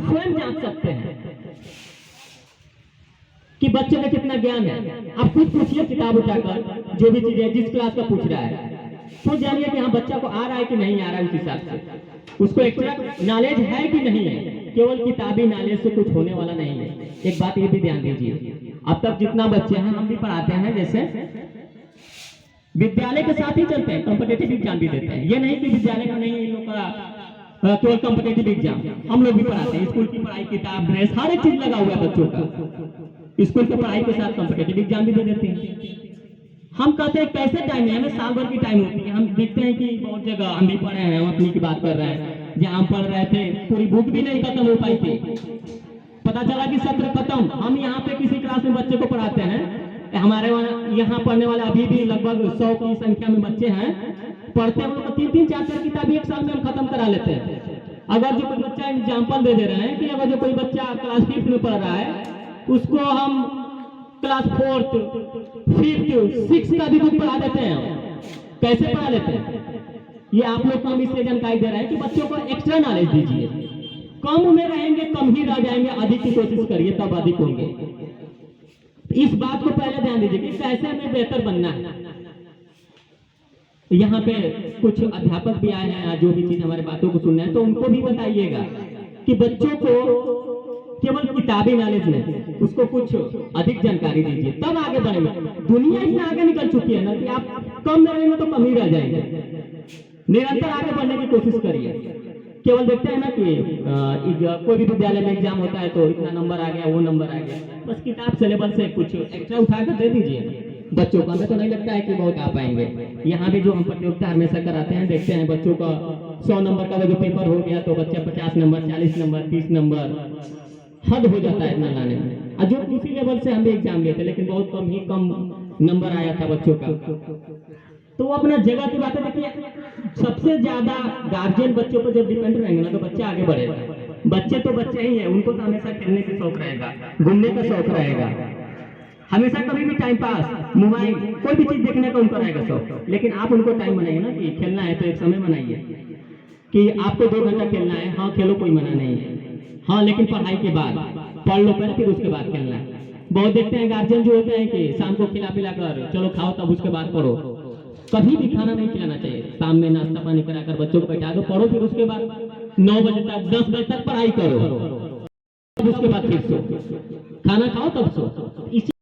आप स्वयं जांच सकते हैं कि बच्चे में कितना ज्ञान है। आप खुद पूछिए किताब उठाकर, जो भी चीजें जिस क्लास का पूछ रहा है खुद जानिए कि हाँ बच्चा को आ रहा है कि नहीं आ रहा है, उस हिसाब से उसको एक्स्ट्रा नॉलेज है कि नहीं है। केवल किताबी नॉलेज से कुछ होने वाला नहीं है। एक बात ये भी ध्यान दीजिए, अब तक जितना बच्चे हैं हम भी पढ़ाते हैं, जैसे विद्यालय के साथ ही चलते हैं, कॉम्पिटेटिव एग्जाम भी देते हैं। ये नहीं कि विद्यालय का नहीं, इन लोग का केवल कॉम्पिटेटिव एग्जाम हम लोग भी पढ़ाते हैं। स्कूल की पढ़ाई, किताब, ड्रेस, हर एक चीज लगा हुआ है बच्चों का। स्कूल की पढ़ाई के साथ कॉम्पिटेटिव एग्जाम भी दे देते हैं। हम कहते हैं कैसे टाइम है, हमें साल भर की टाइम होती है। हम देखते हैं कि बहुत जगह हम भी पढ़े हैं, हम अपनी की बात कर रहे हैं, जहाँ हम पढ़ रहे थे पूरी बुक भी नहीं खत्म हो पाई थी। पता चला कि सत्र खत्म। हम यहाँ पे किसी क्लास में बच्चे को पढ़ाते हैं, हमारे यहाँ पढ़ने वाले अभी भी लगभग 100 की संख्या में बच्चे हैं, पढ़ते हैं। हम लोग 3-3, 4-4 किताबें एक साल में हम खत्म करा लेते हैं। अगर जो कोई बच्चा एग्जाम्पल दे रहे हैं कि अगर जो कोई बच्चा क्लास 5th में पढ़ रहा है, उसको हम क्लास 4th, 5th, 6th का भी बुक पढ़ा देते हैं। कैसे पढ़ा लेते हैं? ये आप लोग को हम इसलिए जानकारी दे रहे हैं कि बच्चों को एक्स्ट्रा नॉलेज दीजिए। कम में रहेंगे कम ही रह जाएंगे, अधिक की कोशिश करिए तब अधिक होंगे। इस बात को पहले ध्यान दीजिए कि कैसे हमें बेहतर बनना है। यहाँ पे कुछ अध्यापक भी आए हैं, जो भी चीज हमारे बातों को सुनना है तो उनको भी बताइएगा कि बच्चों को केवल किताबी नॉलेज नहीं, उसको कुछ अधिक जानकारी दीजिए, तब आगे बढ़ेंगे। दुनिया इतना आगे निकल चुकी है ना कि आप कम में रहेंगे तो कम ही रह जाएंगे। निरंतर आगे बढ़ने की कोशिश करिए। केवल देखते हैं ना कि कोई भी विद्यालय में एग्जाम होता है तो इतना नंबर आ गया, वो नंबर आ गया, बस किताब सिलेबस से कुछ एक्स्ट्रा उठाकर दे दीजिए बच्चों को। हमें तो नहीं लगता है कि बहुत आ पाएंगे। यहाँ भी जो हम प्रतियोगिता हमेशा कराते हैं, देखते हैं बच्चों का 100 नंबर का जो पेपर हो गया तो बच्चा 50 नंबर, 40 नंबर, 30 नंबर, हद हो जाता है इतना लाने में। और जो उसी लेवल से हम भी एग्जाम लेते लेकिन बहुत कम नंबर आया था बच्चों का। तो वो अपना जगह की बात है। देखिए, सबसे ज्यादा गार्जियन बच्चों पर जब डिपेंड रहेंगे ना तो बच्चा आगे बढ़ेगा। बच्चे तो बच्चे ही है, उनको तो हमेशा खेलने का शौक रहेगा, घूमने का शौक रहेगा, हमेशा कभी भी टाइम पास, मोबाइल, कोई भी चीज देखने का उनको रहेगा शौक। लेकिन आप उनको टाइम बनाइए ना कि खेलना है तो एक समय बनाइए कि आपको 2 घंटा खेलना है। हाँ खेलो, कोई मना नहीं है, हाँ लेकिन पढ़ाई के बाद पढ़ लो पहले, फिर उसके बाद खेलना है। बहुत देखते हैं गार्जियन जो होते हैं कि शाम को खिला पिला कर चलो खाओ तब उसके बाद पढ़ो। कभी भी खाना नहीं खिलाना चाहिए। शाम में नाश्ता पानी कराकर बच्चों को बैठा दो, पढ़ो, फिर उसके बाद 9 बजे तक, 10 बजे तक पढ़ाई करो, उसके बाद फिर सो, खाना खाओ तब सो। इसी